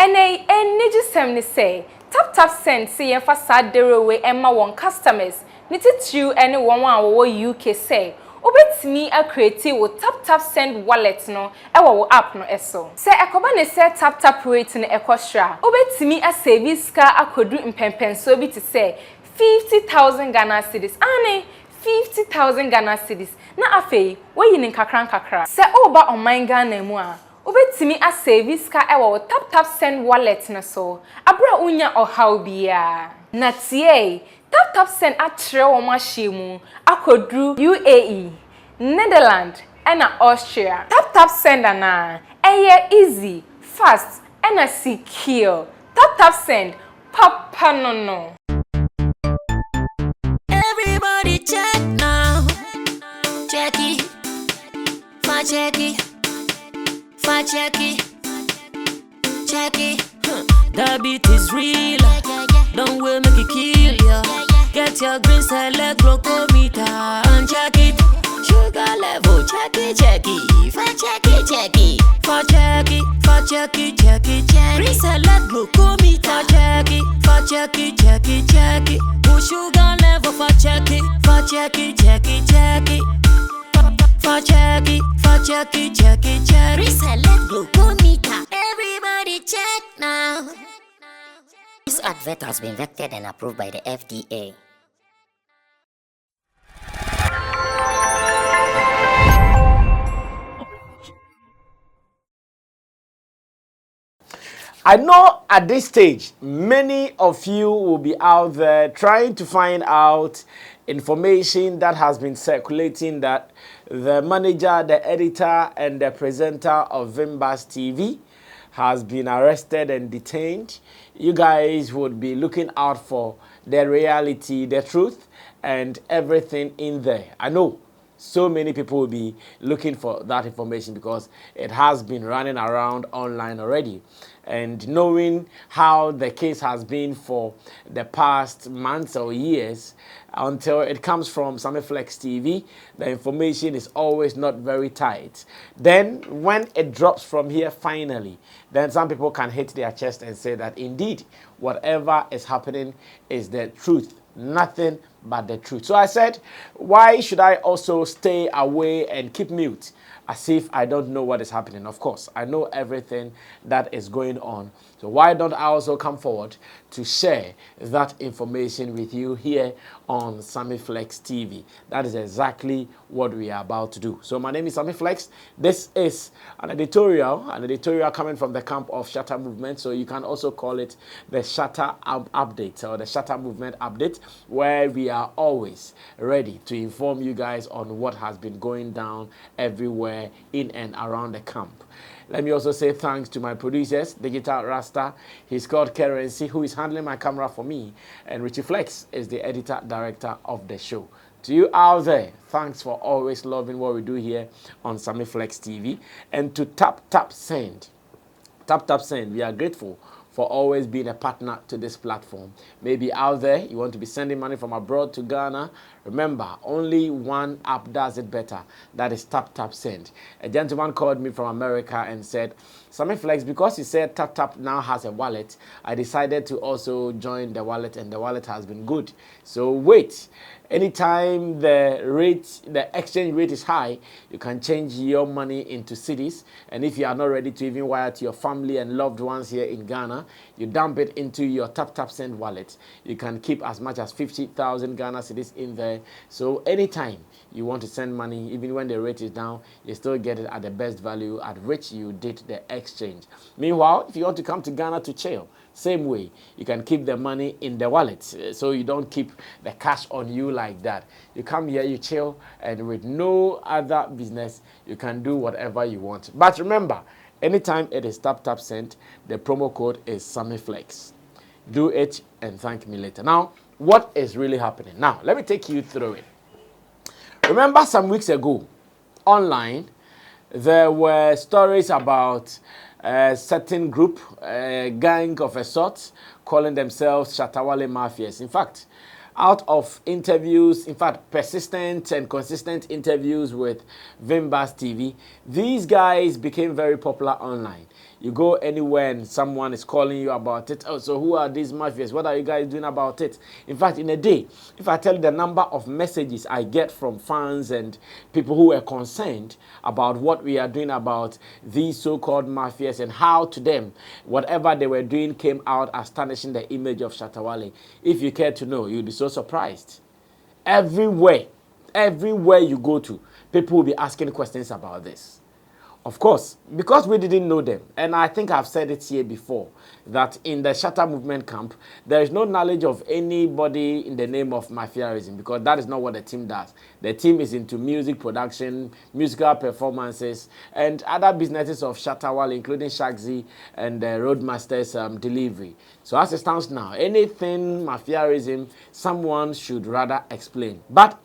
Ene ejisem ni say Taptap Send see yemfa sadere we emma won customers ni titu ene won a wo UK say obetimi a create wo Taptap Send wallet no e wo app no eso se ekoba ne se Taptap rate no ekostra obetimi a save ska akodu mpempenso bi te say 50,000 Ghana cedis ane 50,000 Ghana cedis na afei wo yin nkakran kakra se oba on Ghana mu a obetimi a save ska ewo Taptap Send wallet na so abra unya ohaw bia na tie Taptap Send atre wo mahyimu akodru UAE Netherlands and Austria Taptap Send na eye easy fast and secure Taptap Send papa no everybody check now check it fa check it check it. The beat is real. Don't will make it kill ya. Get your green select glucometer and check it. Sugar level, check it. For check it. Green select glucometer, check it. Push sugar level, for check it. Reselect glucometer. Everybody check now. This advert has been vetted and approved by the FDA. I know at this stage, many of you will be out there trying to find out information that has been circulating that the manager, the editor, and the presenter of Vimbas TV has been arrested and detained. You guys would be looking out for the reality, the truth, and everything in there. I know so many people will be looking for that information because it has been running around online already. And knowing how the case has been for the past months or years, until it comes from Sammy Flex TV, the information is always not very tight. Then when it drops from here finally, then some people can hit their chest and say that indeed, whatever is happening is the truth. Nothing but the truth. So I said, why should I also stay away and keep mute as if I don't know what is happening? Of course, I know everything that is going on. So why don't I also come forward to share that information with you here on Sammy Flex TV? That is exactly what we are about to do. So my name is Sammy Flex. This is an editorial coming from the camp of Shatta Movement. So you can also call it the Shatta Update or the Shatta Movement Update, where we are always ready to inform you guys on what has been going down everywhere in and around the camp. Let me also say thanks to my producers, Digital Rasta, he's called Currency, who is handling my camera for me, and Richie Flex is the editor-director of the show. To you out there, thanks for always loving what we do here on Sammy Flex TV. And to Taptap Send, we are grateful for always being a partner to this platform. Maybe out there, you want to be sending money from abroad to Ghana. Remember, only one app does it better. That is Taptap Send. A gentleman called me from America and said, Sammy Flex, because he said Taptap now has a wallet, I decided to also join the wallet, and the wallet has been good. So wait. Anytime the exchange rate is high, you can change your money into cedis. And if you are not ready to even wire to your family and loved ones here in Ghana, you dump it into your Taptap Send wallet. You can keep as much as 50,000 Ghana cedis in there. So anytime you want to send money, even when the rate is down, you still get it at the best value at which you did the exchange. Meanwhile, if you want to come to Ghana to chill, same way, you can keep the money in the wallet, so you don't keep the cash on you like that. You come here, you chill, and with no other business, you can do whatever you want. But remember, anytime it is Taptap Send, the promo code is SammyFlex. Do it and thank me later. Now, what is really happening? Now, let me take you through it. Remember some weeks ago, online, there were stories about a certain group, a gang of a sort, calling themselves Shatta Mafias. In fact, out of interviews, in fact, persistent and consistent interviews with Vimbas TV, these guys became very popular online. You go anywhere and someone is calling you about it. Oh, so who are these mafias? What are you guys doing about it? In fact, in a day, if I tell you the number of messages I get from fans and people who are concerned about what we are doing about these so-called mafias and how to them, whatever they were doing came out as tarnishing the image of Shatta Wale. If you care to know, you'll be so surprised. Everywhere you go to, people will be asking questions about this. Of course, because we didn't know them, and I think I've said it here before, that in the Shatta movement camp, there is no knowledge of anybody in the name of mafiaism, because that is not what the team does. The team is into music production, musical performances, and other businesses of Shatta Wale, including Shagzy and Roadmaster's delivery. So as it stands now, anything mafiaism, someone should rather explain. But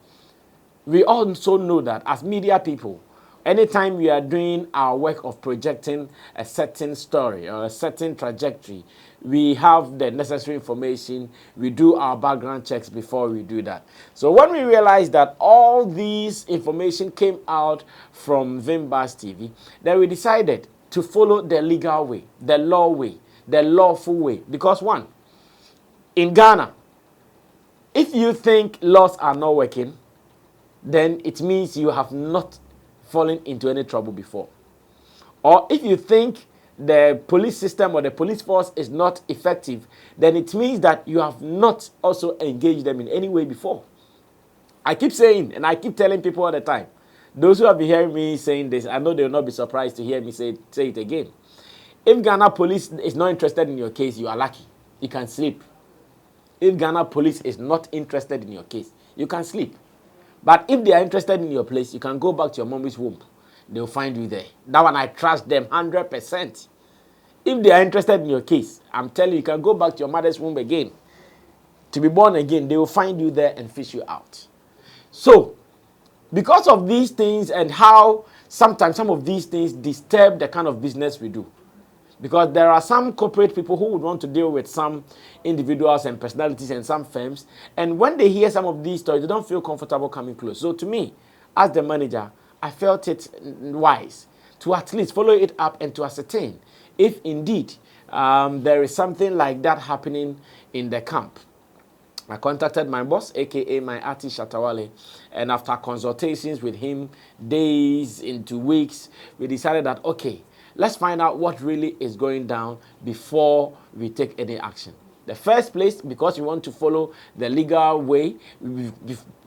we also know that as media people, anytime we are doing our work of projecting a certain story or a certain trajectory, we have the necessary information. We do our background checks before we do that. So when we realized that all these information came out from Vimbas TV, then we decided to follow the legal way, the law way, the lawful way. Because one, in Ghana, if you think laws are not working, then it means you have not fallen into any trouble before. Or if you think the police system or the police force is not effective, then it means that you have not also engaged them in any way before. I keep saying, and I keep telling people all the time, those who have been hearing me saying this, I know they will not be surprised to hear me say it again. If Ghana police is not interested in your case, you are lucky. You can sleep. If Ghana police is not interested in your case, you can sleep. But if they are interested in your place, you can go back to your mommy's womb. They'll find you there. That one, I trust them 100%. If they are interested in your case, I'm telling you, you can go back to your mother's womb again. To be born again, they will find you there and fish you out. So, because of these things and how sometimes some of these things disturb the kind of business we do, because there are some corporate people who would want to deal with some individuals and personalities and some firms. And when they hear some of these stories, they don't feel comfortable coming close. So to me, as the manager, I felt it wise to at least follow it up and to ascertain if indeed there is something like that happening in the camp. I contacted my boss, aka my artist Shatta Wale, and after consultations with him, days into weeks, we decided that, okay, let's find out what really is going down before we take any action. The first place, because we want to follow the legal way,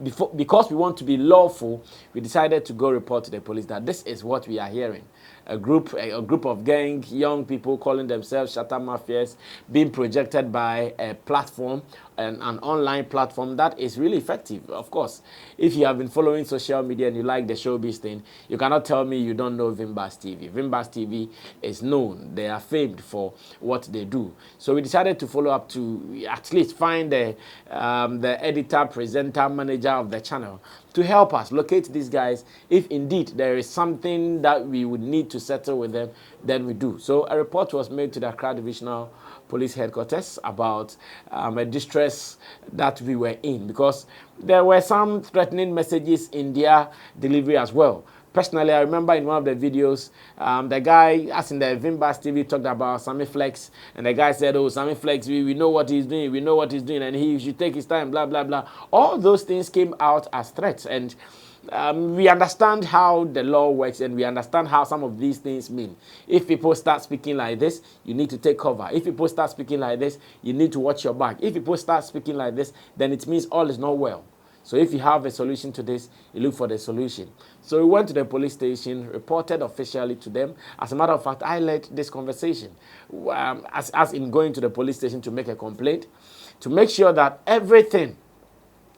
because we want to be lawful, we decided to go report to the police that this is what we are hearing. A group of young people calling themselves Shatta Mafias being projected by a platform, an online platform that is really effective. Of course, if you have been following social media and you like the showbiz thing, you cannot tell me you don't know Vimbas TV. Vimbas TV is known. They are famed for what they do. So we decided to follow up to at least find the editor, presenter, manager of the channel to help us locate these guys. If indeed there is something that we would need to settle with them, then we do. So a report was made to the Accra Divisional Police Headquarters about a distress that we were in, because there were some threatening messages in their delivery as well. Personally, I remember in one of the videos, the guy, as in the Vimbas TV, talked about Sammy Flex, and the guy said, oh, Sammy Flex, we know what he's doing, and he should take his time, blah, blah, blah. All those things came out as threats, and we understand how the law works, and we understand how some of these things mean. If people start speaking like this, you need to take cover. If people start speaking like this, you need to watch your back. If people start speaking like this, then it means all is not well. So if you have a solution to this, you look for the solution. So we went to the police station, reported officially to them. As a matter of fact, I led this conversation, as in going to the police station to make a complaint, to make sure that everything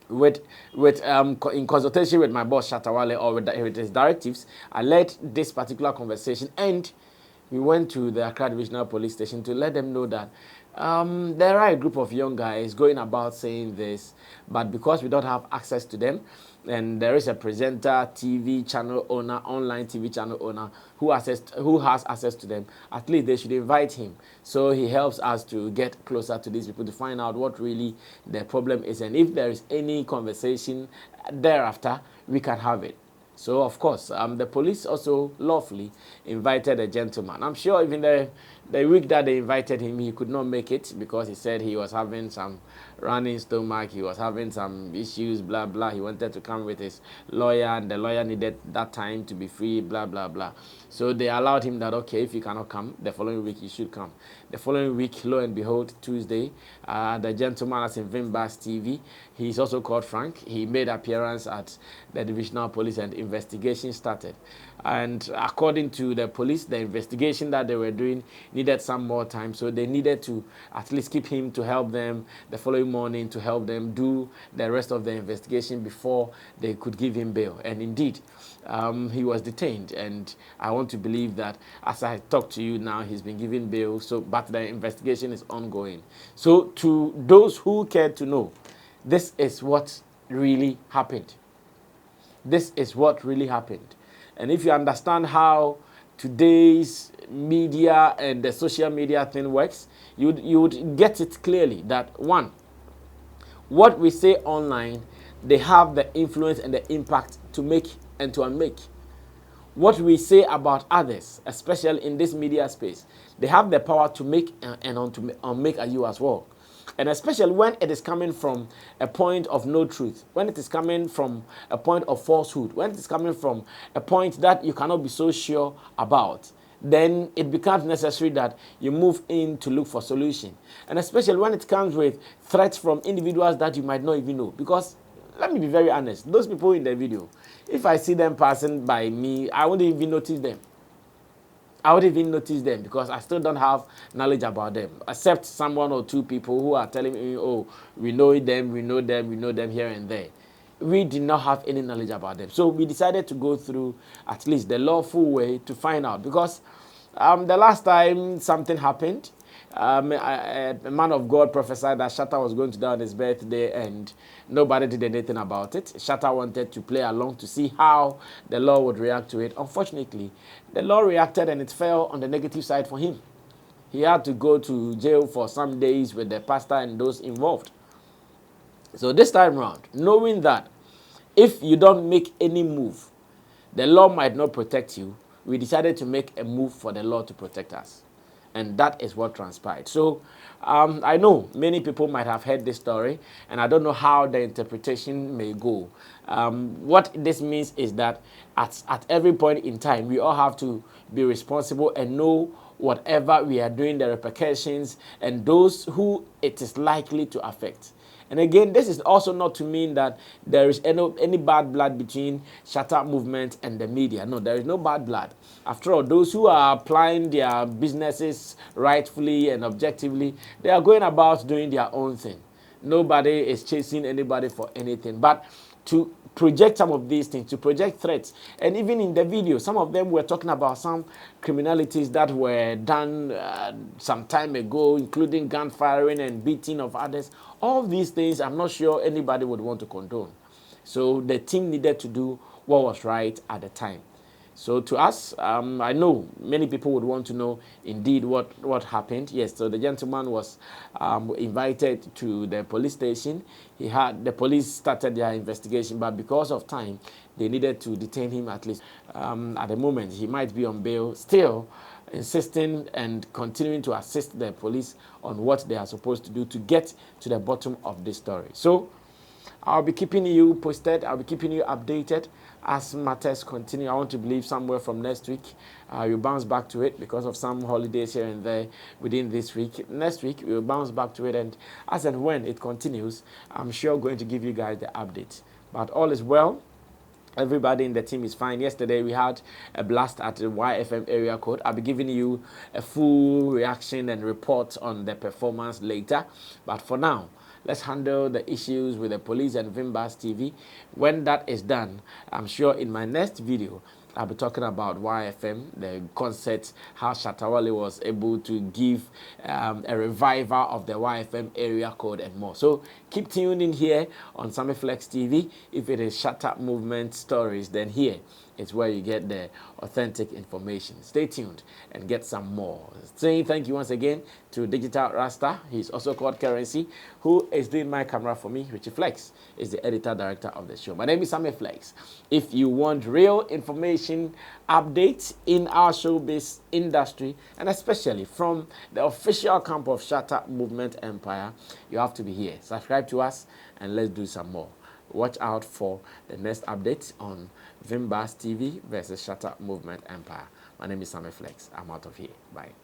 in consultation with my boss Shatta Wale or with his directives, I led this particular conversation, and we went to the Accra Divisional Police Station to let them know that there are a group of young guys going about saying this, but because we don't have access to them, and there is a presenter, TV channel owner, online TV channel owner who has access to them, at least they should invite him, so he helps us to get closer to these people to find out what really the problem is, and if there is any conversation thereafter, we can have it. So, of course, the police also lawfully invited the gentleman. I'm sure even the week that they invited him, he could not make it because he said he was having some running stomach, he was having some issues, blah, blah. He wanted to come with his lawyer, and the lawyer needed that time to be free, blah, blah, blah. So they allowed him that, okay, if you cannot come, the following week you should come. The following week, lo and behold, Tuesday, the gentleman that's in Vimbas TV, he's also called Frank. He made appearance at the divisional police and investigation started. And according to the police, the investigation that they were doing needed some more time. So they needed to at least keep him to help them the following morning, to help them do the rest of the investigation before they could give him bail. And indeed, he was detained. And I want to believe that as I talk to you now, he's been given bail. So, but the investigation is ongoing. So to those who care to know, this is what really happened. This is what really happened. And if you understand how today's media and the social media thing works, you would get it clearly that, one, what we say online, they have the influence and the impact to make and to unmake. What we say about others, especially in this media space, they have the power to make and unmake at you as well. And especially when it is coming from a point of no truth, when it is coming from a point of falsehood, when it is coming from a point that you cannot be so sure about, then it becomes necessary that you move in to look for solution. And especially when it comes with threats from individuals that you might not even know. Because let me be very honest, those people in the video, if I see them passing by me, I wouldn't even notice them. I would even notice them because I still don't have knowledge about them, except some one or two people who are telling me, oh, we know them here and there. We did not have any knowledge about them. So we decided to go through at least the lawful way to find out, because the last time something happened, a man of God prophesied that Shatta was going to die on his birthday and nobody did anything about it. Shatta wanted to play along to see how the law would react to it. Unfortunately, the law reacted and it fell on the negative side for him. He had to go to jail for some days with the pastor and those involved. So this time around, knowing that if you don't make any move, the law might not protect you, we decided to make a move for the law to protect us. And that is what transpired. So I know many people might have heard this story, and I don't know how the interpretation may go. What this means is that at every point in time, we all have to be responsible and know whatever we are doing, the repercussions, and those who it is likely to affect. And again, this is also not to mean that there is any bad blood between Shatta movement and the media. No, there is no bad blood. After all, those who are applying their businesses rightfully and objectively, they are going about doing their own thing. Nobody is chasing anybody for anything. But to project some of these things, to project threats, and even in the video, some of them were talking about some criminalities that were done some time ago, including gun firing and beating of others. All these things, I'm not sure anybody would want to condone. So the team needed to do what was right at the time. So to us, I know many people would want to know indeed what happened. Yes, so the gentleman was invited to the police station. The police started their investigation, but because of time, they needed to detain him at least. At the moment, he might be on bail, still insisting and continuing to assist the police on what they are supposed to do to get to the bottom of this story. So I'll be keeping you posted. I'll be keeping you updated as matters continue. I want to believe somewhere from next week, we'll bounce back to it because of some holidays here and there within this week. Next week, we'll bounce back to it. And as and when it continues, I'm sure going to give you guys the update. But all is well. Everybody in the team is fine. Yesterday, we had a blast at the YFM area code. I'll be giving you a full reaction and report on the performance later. But for now, let's handle the issues with the police and Vimbas TV. When that is done, I'm sure in my next video, I'll be talking about YFM, the concert, how Shatta Wale was able to give a revival of the YFM area code and more. So keep tuned in here on Sammy Flex TV. If it is Shatta movement stories, then here It's where you get the authentic information. Stay tuned and get some more. Saying thank you once again to Digital Rasta. He's also called Currency, who is doing my camera for me. Richie Flex is the editor director of the show. My name is Sammy Flex. If you want real information, updates in our showbiz industry, and especially from the official camp of Shatta Movement Empire, you have to be here. Subscribe to us and let's do some more. Watch out for the next update on Vimbas TV versus Shatta Movement Empire. My name is Sammy Flex. I'm out of here. Bye.